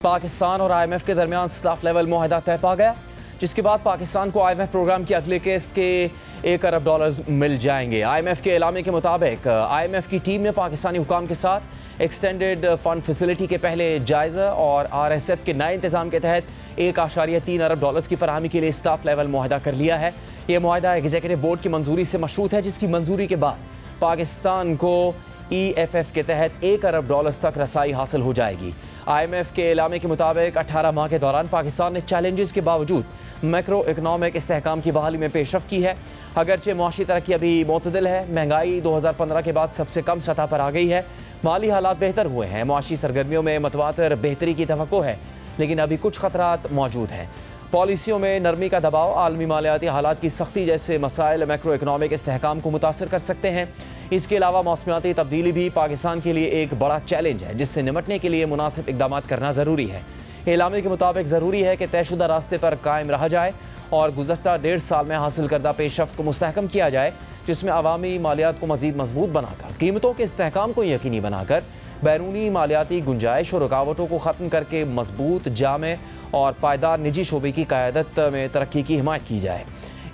पाकिस्तान और IMF के दरमियान स्टाफ लेवल मुआहदा तय पा गया, जिसके बाद पाकिस्तान को IMF प्रोग्राम की अगले किस्त के $1 अरब मिल जाएंगे। IMF के एलामे के मुताबिक IMF की टीम ने पाकिस्तानी हुकाम के साथ एक्सटेंडेड फंड फैसिलिटी के पहले जायज़ा और RSF के नए इंतज़ाम के तहत $1.3 अरब की फराहमी के लिए स्टाफ लेवल मुआहदा कर लिया है। यह मुआहदा एग्जीक्यूटिव बोर्ड की मंजूरी से मशरूत है, जिसकी मंजूरी के बाद पाकिस्तान को EFF के तहत $1 अरब तक रसाई हासिल हो जाएगी। IMF के एलामे के मुताबिक 18 माह के दौरान पाकिस्तान ने चैलेंजेस के बावजूद मैक्रो इकनॉमिक इस्तेहकाम की बहाली में पेशरफ की है। अगरचे मुआशी तरक्की अभी मोतदिल है, महंगाई 2015 के बाद सबसे कम सतह पर आ गई है, माली हालात बेहतर हुए हैं, मुआशी सरगर्मियों में मतवातर बेहतरी की तवक्को है, लेकिन अभी कुछ खतरात मौजूद हैं। पॉलिसियों में नरमी का दबाव, आलमी मालियाती हालात की सख्ती जैसे मसाइल मैक्रो इकनॉमिक इस्तेहकाम को मुतासर कर सकते हैं। इसके अलावा मौसमियाती तब्दीली भी पाकिस्तान के लिए एक बड़ा चैलेंज है, जिससे निपटने के लिए मुनासिब इक़दाम करना ज़रूरी है। एलामे के मुताबिक ज़रूरी है कि तयशुदा रास्ते पर कायम रहा जाए और गुज़श्ता 1.5 साल में हासिल करदा पेशरफ्त को मुस्तहकम किया जाए, जिसमें अवामी मालियात को मज़ीद मजबूत बनाकर, कीमतों के इस्तेहकाम को यकीनी बनाकर, बैरूनी मालियाती गुंजाइश और रुकावटों को ख़त्म करके मजबूत, जामे और पायदार निजी शोबे की क़यादत में तरक्की की हिमायत की जाए।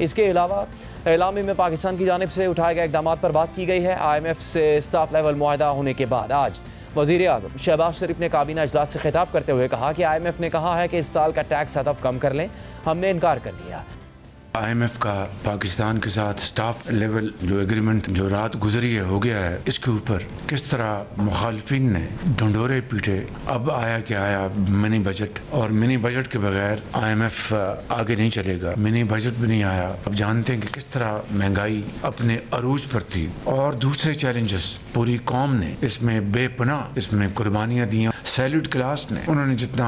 इसके अलावा एलामे में पाकिस्तान की जानिब से उठाए गए इक़दाम पर बात की गई है। IMF से स्टाफ लेवल मुआहदा होने के बाद आज वज़ीर आज़म शहबाज शरीफ ने काबीना इजलास से खिताब करते हुए कहा कि IMF ने कहा है कि इस साल का टैक्स हदफ कम कर लें, हमने इनकार कर दिया। IMF का पाकिस्तान के साथ स्टाफ लेवल जो एग्रीमेंट जो रात गुजरी है हो गया है, इसके ऊपर किस तरह मुखालफिन ने ढंढोरे पीटे। अब आया कि आया मिनी बजट, और मिनी बजट के बगैर IMF आगे नहीं चलेगा। मिनी बजट भी नहीं आया। अब जानते हैं कि किस तरह महंगाई अपने अरूज पर थी, और दूसरे चैलेंजेस पूरी कौम ने इसमें बेपनाह इसमें कुर्बानियाँ दी। सैल्यूट क्लास ने उन्होंने जितना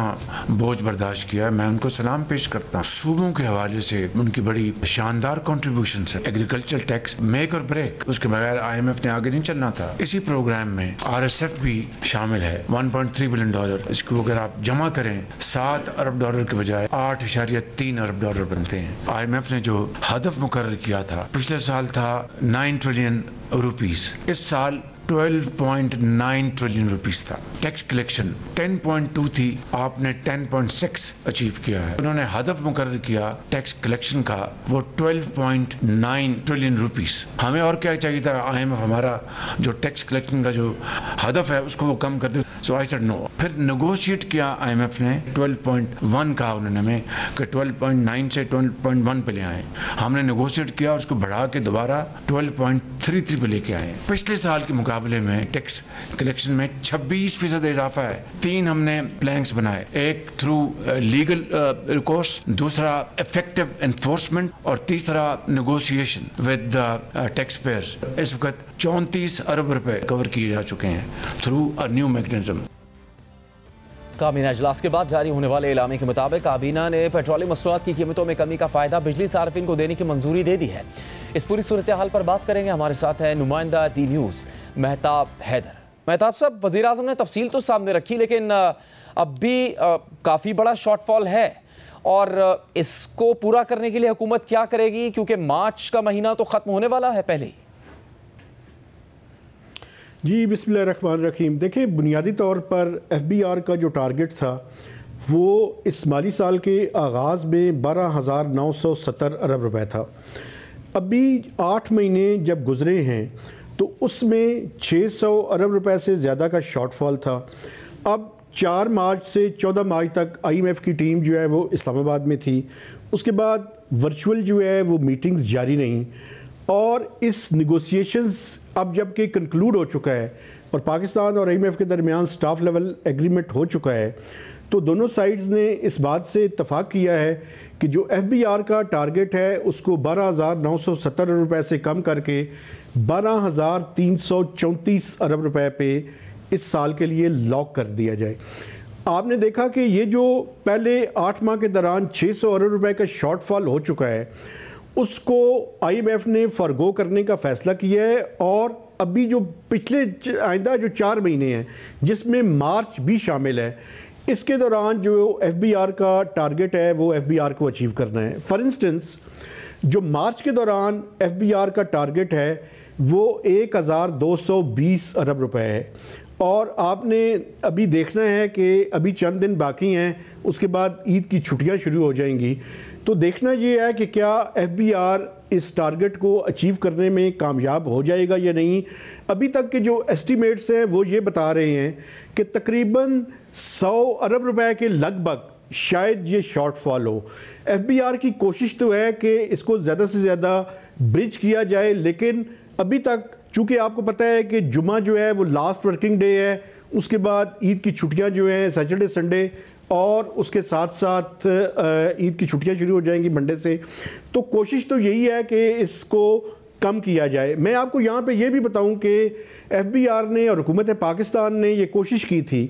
बोझ बर्दाश्त किया, मैं उनको सलाम पेश करता हूँ। सूबों के हवाले से उनकी बड़ी शानदार कंट्रीब्यूशन है। एग्रीकल्चर टैक्स मेक और ब्रेक, उसके बगैर IMF ने आगे नहीं चलना था। इसी प्रोग्राम में RSF भी शामिल है, $1.3 बिलियन। इसको अगर आप जमा करें $7 अरब के बजाय $8.3 अरब बनते हैं। IMF ने जो हदफ मुकर्रर किया था, पिछले साल था 9 ट्रिलियन रुपीस, इस साल 12.9 ट्रिलियन रुपीस था। टैक्स कलेक्शन 10.2 थी, आपने 10.6 अचीव किया है। उन्होंने हदफ मुकर्रर किया टैक्स कलेक्शन का, वो 12.9 ट्रिलियन रुपीस। हमें और क्या चाहिए था? IMF हमारा जो टैक्स कलेक्शन का जो हदफ है उसको वो कम कर दे। सो आई सेड नो। फिर नेगोशिएट किया IMF ने, 12.1 कहा उन्होंने हमें कि 12.9 से 12.1 पे ले आए। हमने नेगोशिएट किया, उसको बढ़ा के दोबारा 12.33 पे लेके आए। पिछले साल के मुकाबले में टैक्स कलेक्शन में 26% इजाफा है। 3 हमने प्लान्स बनाए, एक थ्रू लीगल रिकोर्स, दूसरा इफेक्टिव एनफोर्समेंट, और तीसरा नेगोशिएशन विद टैक्स पेयर्स। इस वक्त 34 अरब रुपए कवर किए जा चुके हैं थ्रू अ न्यू मैकेनिज्म। काबीना इजलास के बाद जारी होने वाले एलामे के मुताबिक काबीना ने पेट्रोलियम मसनूआत की कीमतों में कमी का फ़ायदा बिजली सार्फिन को देने की मंजूरी दे दी है। इस पूरी सूरत हाल पर बात करेंगे, हमारे साथ है नुमाइंदा दी न्यूज़ महताब हैदर। महताब साहब, वज़ीर आज़म ने तफसील तो सामने रखी, लेकिन अब भी काफ़ी बड़ा शॉर्टफॉल है, और इसको पूरा करने के लिए हुकूमत क्या करेगी, क्योंकि मार्च का महीना तो ख़त्म होने वाला है पहले ही। जी बिस्मिल्लाहिर्रहमानिर्रहीम। देखिए, बुनियादी तौर पर FBR का जो टारगेट था वो इस माली साल के आगाज़ में 12,970 अरब रुपए था। अभी 8 महीने जब गुजरे हैं तो उसमें 600 अरब रुपए से ज़्यादा का शॉर्टफॉल था। अब 4 मार्च से 14 मार्च तक IMF की टीम जो है वो इस्लामाबाद में थी। उसके बाद वर्चुअल जो है वो मीटिंग्स जारी रहीं, और इस निगोशिएशंस अब जबकि कंक्लूड हो चुका है और पाकिस्तान और IMF के दरमियान स्टाफ लेवल एग्रीमेंट हो चुका है, तो दोनों साइड्स ने इस बात से इत्तफाक किया है कि जो FBR का टारगेट है उसको 12,970 रुपए से कम करके 12,334 अरब रुपए पे इस साल के लिए लॉक कर दिया जाए। आपने देखा कि ये जो पहले 8 माह के दौरान 600 अरब रुपए का शॉर्टफॉल हो चुका है, उसको IMF ने फॉरगो करने का फ़ैसला किया है, और अभी जो पिछले आइंदा जो 4 महीने हैं जिसमें मार्च भी शामिल है, इसके दौरान जो FBR का टारगेट है वो FBR को अचीव करना है। फॉर इंस्टेंस, जो मार्च के दौरान FBR का टारगेट है वो 1,220 अरब रुपए है, और आपने अभी देखना है कि अभी चंद दिन बाकी हैं, उसके बाद ईद की छुट्टियां शुरू हो जाएंगी। तो देखना ये है कि क्या FBI इस टारगेट को अचीव करने में कामयाब हो जाएगा या नहीं। अभी तक के जो एस्टीमेट्स हैं वो ये बता रहे हैं कि तकरीबन 100 अरब रुपए के लगभग शायद ये शॉर्टफॉल हो। FBI की कोशिश तो है कि इसको ज़्यादा से ज़्यादा ब्रिज किया जाए, लेकिन अभी तक चूँकि आपको पता है कि जुमा जो है वो लास्ट वर्किंग डे है, उसके बाद ईद की छुट्टियां जो हैं सैटरडे संडे, और उसके साथ साथ ईद की छुट्टियां शुरू हो जाएंगी मंडे से। तो कोशिश तो यही है कि इसको कम किया जाए। मैं आपको यहाँ पे ये भी बताऊँ कि FBI ने और हुकूमत पाकिस्तान ने ये कोशिश की थी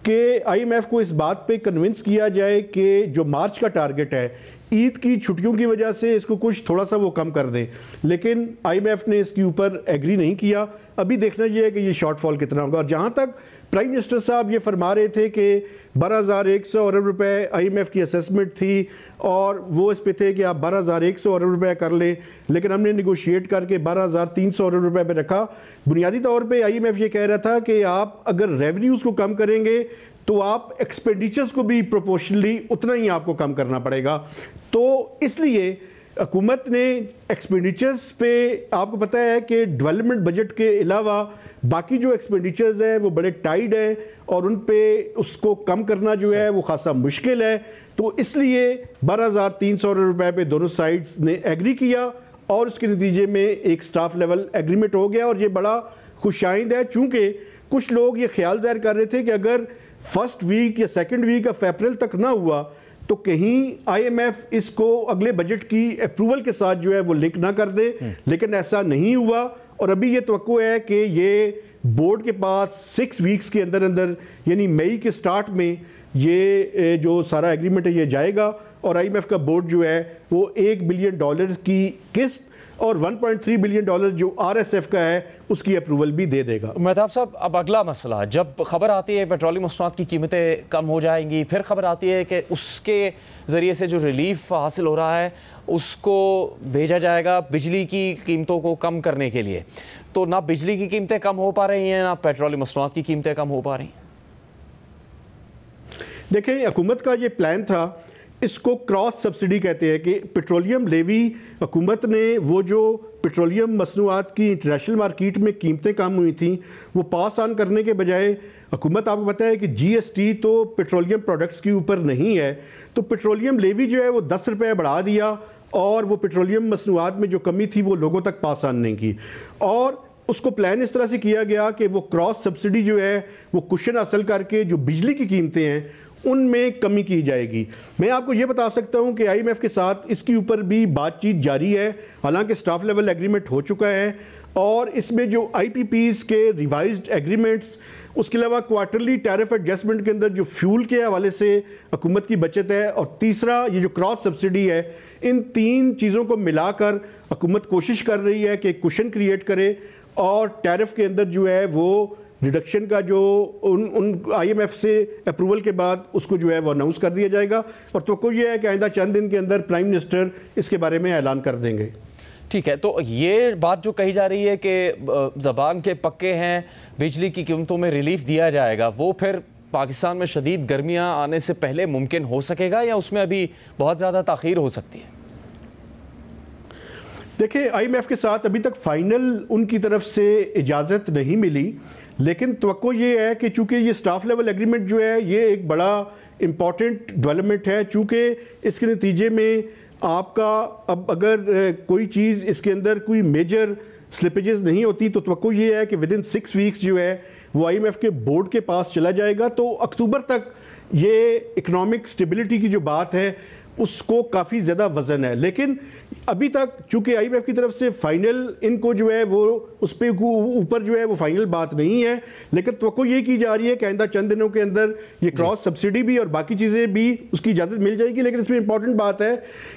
कि IMF को इस बात पे कन्विंस किया जाए कि जो मार्च का टारगेट है, ईद की छुट्टियों की वजह से इसको कुछ थोड़ा सा वो कम कर दें, लेकिन IMF ने इसके ऊपर एग्री नहीं किया। अभी देखना ये है कि ये शॉर्टफॉल कितना होगा। और जहाँ तक प्राइम मिनिस्टर साहब ये फरमा रहे थे कि 12,100 अरब रुपए IMF की असेसमेंट थी और वो इस पे थे कि आप 12,100 अरब रुपए कर लें, लेकिन हमने निगोशिएट करके 12,300 अरब रुपए पे रखा। बुनियादी तौर पे IMF ये कह रहा था कि आप अगर रेवेन्यूज़ को कम करेंगे तो आप एक्सपेंडिचर्स को भी प्रोपोर्शनली उतना ही आपको कम करना पड़ेगा। तो इसलिए हुकूमत ने एक्सपेंडिचर्स पे, आपको पता है कि डेवलपमेंट बजट के अलावा बाकी जो एक्सपेंडिचर्स हैं वो बड़े टाइट हैं और उन पे उसको कम करना जो है वो खासा मुश्किल है। तो इसलिए 12,300 रुपए पे दोनों साइड्स ने एग्री किया और उसके नतीजे में एक स्टाफ लेवल एग्रीमेंट हो गया। और ये बड़ा खुशाइंद है, चूँकि कुछ लोग ये ख्याल ज़ाहिर कर रहे थे कि अगर फर्स्ट वीक या सेकेंड वीक ऑफ अप्रैल तक ना हुआ तो कहीं IMF इसको अगले बजट की अप्रूवल के साथ जो है वो लिंक ना कर दे, लेकिन ऐसा नहीं हुआ। और अभी ये तवक्को है कि ये बोर्ड के पास 6 वीक्स के अंदर अंदर, यानी मई के स्टार्ट में ये जो सारा एग्रीमेंट है ये जाएगा और IMF का बोर्ड जो है वो $1 बिलियन की किस्त और $1.3 बिलियन जो RSF का है उसकी अप्रूवल भी दे देगा। मेहताब साहब, अब अगला मसला, जब खबर आती है पेट्रोलियम मसनूआत की कीमतें कम हो जाएंगी, फिर खबर आती है कि उसके ज़रिए से जो रिलीफ हासिल हो रहा है उसको भेजा जाएगा बिजली की कीमतों को कम करने के लिए। तो ना बिजली की कीमतें कम हो पा रही हैं, ना पेट्रोलियम मसनूआत की कीमतें कम हो पा रही। देखें, हुकूमत का ये प्लान था, इसको क्रॉस सब्सिडी कहते हैं, कि पेट्रोलियम लेवी हुकूमत ने वो जो पेट्रोलियम मसनूआत की इंटरनेशनल मार्केट में कीमतें कम हुई थी वो पास ऑन करने के बजाय, हुकूमत आपको पता है कि GST तो पेट्रोलियम प्रोडक्ट्स के ऊपर नहीं है, तो पेट्रोलियम लेवी जो है वो 10 रुपये बढ़ा दिया और वो पेट्रोलियम मसनूआत में जो कमी थी वो लोगों तक पास ऑन नहीं की। और उसको प्लान इस तरह से किया गया कि वो क्रॉस सब्सिडी जो है वो कुशन हासिल करके जो बिजली की कीमतें हैं उनमें कमी की जाएगी। मैं आपको ये बता सकता हूँ कि IMF के साथ इसके ऊपर भी बातचीत जारी है, हालांकि स्टाफ लेवल एग्रीमेंट हो चुका है और इसमें जो IPPs के रिवाइज्ड एग्रीमेंट्स, उसके अलावा क्वार्टरली टैरिफ एडजस्टमेंट के अंदर जो फ्यूल के हवाले से हुकूमत की बचत है और तीसरा ये जो क्रॉस सब्सिडी है, इन 3 चीज़ों को मिलाकर हुकूमत कोशिश कर रही है कि कुशन क्रिएट करे और टैरिफ के अंदर जो है वो रिडक्शन का जो उन IMF से अप्रूवल के बाद उसको जो है वो अनाउंस कर दिया जाएगा। और तो ये है कि आइंदा चंद दिन के अंदर प्राइम मिनिस्टर इसके बारे में ऐलान कर देंगे। ठीक है, तो ये बात जो कही जा रही है कि ज़बान के पक्के हैं, बिजली की कीमतों में रिलीफ दिया जाएगा, वो फिर पाकिस्तान में शदीद गर्मियाँ आने से पहले मुमकिन हो सकेगा या उसमें अभी बहुत ज़्यादा ताख़ीर हो सकती है? देखिए, IMF के साथ अभी तक फाइनल उनकी तरफ से इजाज़त नहीं मिली, लेकिन तवक्को ये है कि चूँकि ये स्टाफ लेवल एग्रीमेंट जो है ये एक बड़ा इम्पॉर्टेंट डेवलपमेंट है, चूँकि इसके नतीजे में आपका अब अगर कोई चीज़ इसके अंदर कोई मेजर स्लिपेजेस नहीं होती तो तवक्को ये है कि विदिन 6 वीक्स जो है वो IMF के बोर्ड के पास चला जाएगा। तो अक्टूबर तक ये इकनॉमिक स्टेबिलिटी की जो बात है उसको काफ़ी ज़्यादा वज़न है। लेकिन अभी तक चूँकि IMF की तरफ से फाइनल इनको जो है वो उस पर ऊपर जो है वो फाइनल बात नहीं है, लेकिन तो ये की जा रही है कि आइंदा चंद दिनों के अंदर ये क्रॉस सब्सिडी भी और बाकी चीज़ें भी उसकी इजाज़त मिल जाएगी। लेकिन इसमें इंपॉर्टेंट बात है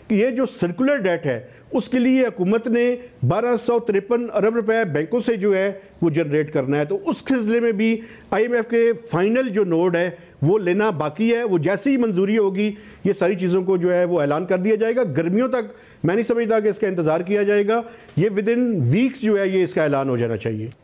कि ये जो सर्कुलर डेट है उसके लिए हुकूमत ने 1253 अरब रुपए बैंकों से जो है वो जनरेट करना है। तो उस सिलसिले में भी IMF के फाइनल जो नोड है वो लेना बाकी है। वो जैसे ही मंजूरी होगी ये सारी चीज़ों को जो है वो ऐलान कर दिया जाएगा। गर्मियों तक मैं नहीं समझता कि इसका इंतज़ार किया जाएगा, ये विदिन वीक्स जो है ये इसका ऐलान हो जाना चाहिए।